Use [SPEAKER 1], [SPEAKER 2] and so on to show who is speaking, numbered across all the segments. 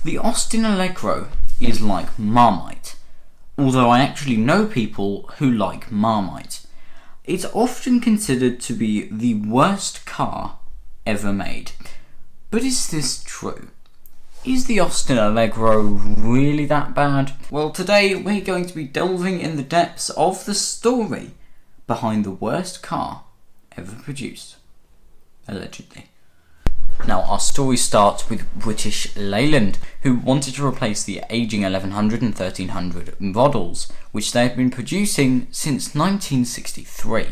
[SPEAKER 1] The Austin Allegro is like Marmite, although I actually know people who like Marmite. It's often considered to be the worst car ever made. But is this true? Is the Austin Allegro really that bad? Well, today we're going to be delving in the depths of the story behind the worst car ever produced. Allegedly. Now, our story starts with British Leyland, who wanted to replace the ageing 1100 and 1300 models, which they had been producing since 1963.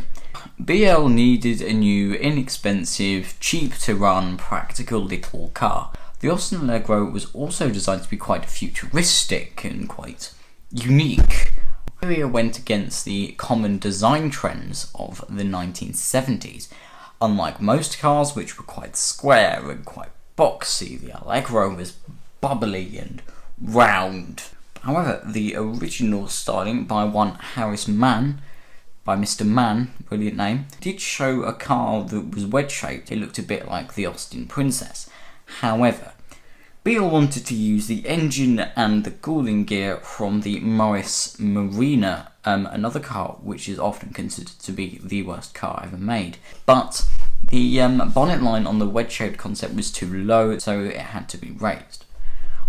[SPEAKER 1] BL needed a new, inexpensive, cheap-to-run, practical little car. The Austin Allegro was also designed to be quite futuristic and quite unique. The area went against the common design trends of the 1970s. Unlike most cars, which were quite square and quite boxy, the Allegro was bubbly and round. However, the original styling by one Harris Mann, by Mr. Mann, brilliant name, did show a car that was wedge-shaped. It looked a bit like the Austin Princess. However, Beale wanted to use the engine and the cooling gear from the Morris Marina, another car which is often considered to be the worst car ever made. But the bonnet line on the wedge-shaped concept was too low, so it had to be raised.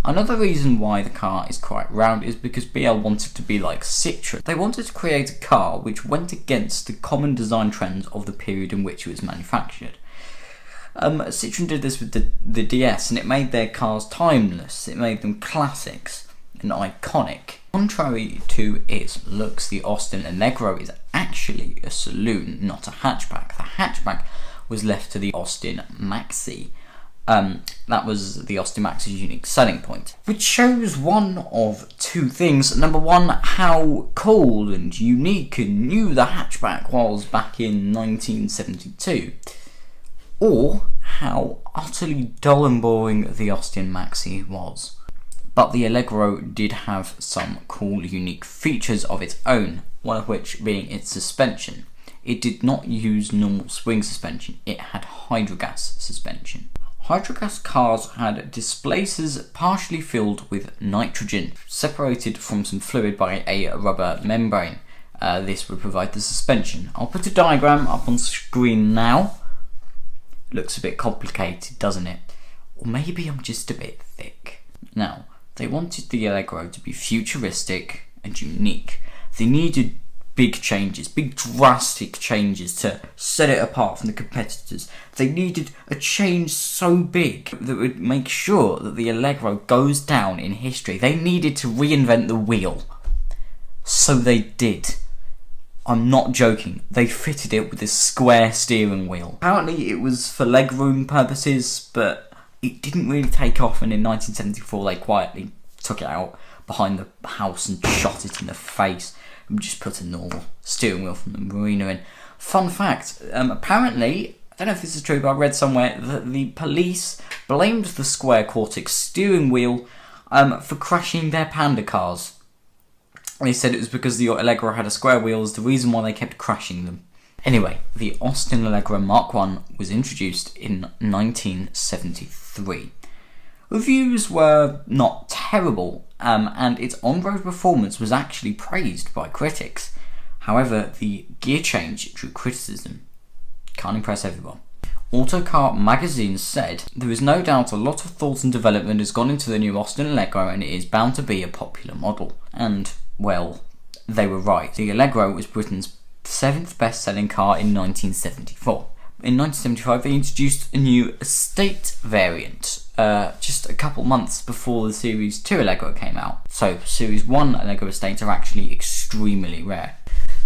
[SPEAKER 1] Another reason why the car is quite round is because BL wanted to be like Citroën. They wanted to create a car which went against the common design trends of the period in which it was manufactured. Citroën did this with the DS, and it made their cars timeless. It made them classics and iconic. Contrary to its looks, the Austin Allegro is actually a saloon, not a hatchback. The hatchback was left to the Austin Maxi. That was the Austin Maxi's unique selling point, which shows one of two things. Number one, how cool and unique and new the hatchback was back in 1972. Or how utterly dull and boring the Austin Maxi was. But the Allegro did have some cool, unique features of its own, one of which being its suspension. It did not use normal swing suspension, it had Hydragas suspension. Hydragas cars had displacers partially filled with nitrogen, separated from some fluid by a rubber membrane. This would provide the suspension. I'll put a diagram up on screen now. Looks a bit complicated, doesn't it? Or maybe I'm just a bit thick. Now, they wanted the Allegro to be futuristic and unique. They needed big changes, big drastic changes to set it apart from the competitors. They needed a change so big that would make sure that the Allegro goes down in history. They needed to reinvent the wheel. So they did. I'm not joking, they fitted it with a square steering wheel. Apparently it was for legroom purposes, but it didn't really take off, and in 1974 they quietly took it out behind the house and shot it in the face and just put a normal steering wheel from the Marina in. Fun fact, apparently, I don't know if this is true, but I read somewhere that the police blamed the square Cortex steering wheel for crashing their Panda cars. They said it was because the Allegro had a square wheel is the reason why they kept crashing them. Anyway, the Austin Allegro Mark I was introduced in 1973. Reviews were not terrible, and its on-road performance was actually praised by critics. However, the gear change drew criticism. Can't impress everyone. Autocar magazine said, "There is no doubt a lot of thought and development has gone into the new Austin Allegro, and it is bound to be a popular model." And well, they were right. The Allegro was Britain's 7th best-selling car in 1974. In 1975, they introduced a new estate variant, just a couple months before the Series 2 Allegro came out. So, Series 1 Allegro estates are actually extremely rare.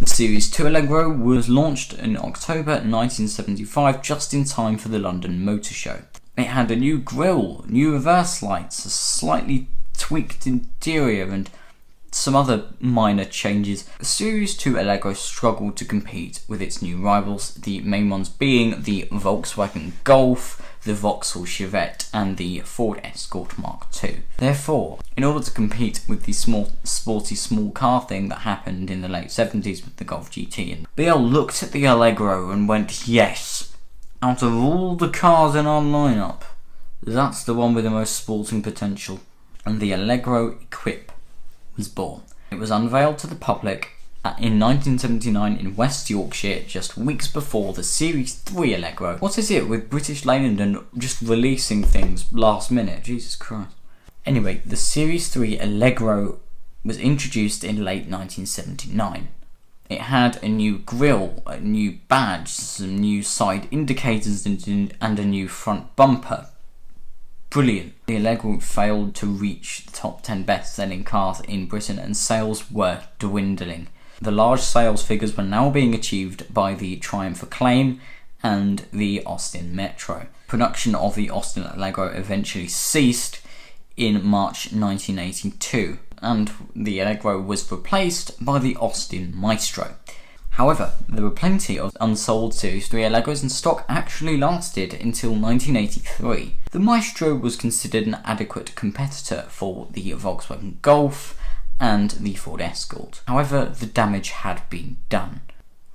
[SPEAKER 1] The Series 2 Allegro was launched in October 1975, just in time for the London Motor Show. It had a new grille, new reverse lights, a slightly tweaked interior, and some other minor changes. The Series 2 Allegro struggled to compete with its new rivals, the main ones being the Volkswagen Golf, the Vauxhall Chevette, and the Ford Escort Mark II. Therefore, in order to compete with the sporty small car thing that happened in the late 70s with the Golf GT, and BL looked at the Allegro and went, yes, out of all the cars in our lineup, that's the one with the most sporting potential. and the Allegro Equip was born. It was unveiled to the public in 1979 in West Yorkshire, just weeks before the Series 3 Allegro. What is it with British Leyland just releasing things last minute? Jesus Christ. Anyway, the Series 3 Allegro was introduced in late 1979. It had a new grille, a new badge, some new side indicators and a new front bumper. Brilliant. The Allegro failed to reach the top 10 best-selling cars in Britain and sales were dwindling. The large sales figures were now being achieved by the Triumph Acclaim and the Austin Metro. Production of the Austin Allegro eventually ceased in March 1982, and the Allegro was replaced by the Austin Maestro. However, there were plenty of unsold Series 3 Allegros and stock actually lasted until 1983. The Maestro was considered an adequate competitor for the Volkswagen Golf and the Ford Escort. However, the damage had been done.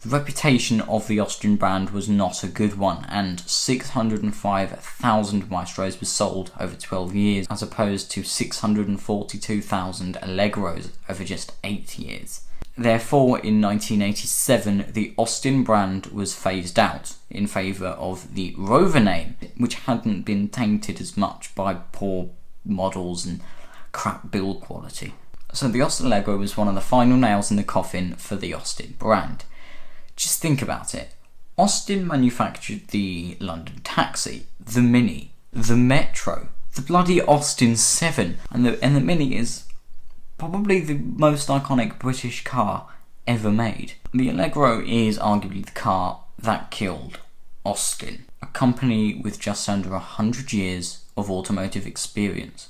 [SPEAKER 1] The reputation of the Austrian brand was not a good one, and 605,000 Maestros were sold over 12 years, as opposed to 642,000 Allegros over just 8 years. Therefore, in 1987, the Austin brand was phased out in favour of the Rover name, which hadn't been tainted as much by poor models and crap build quality. So the Austin Allegro was one of the final nails in the coffin for the Austin brand. Just think about it. Austin manufactured the London Taxi, the Mini, the Metro, the bloody Austin 7, and the Mini is probably the most iconic British car ever made. The Allegro is arguably the car that killed Austin, a company with just under 100 years of automotive experience.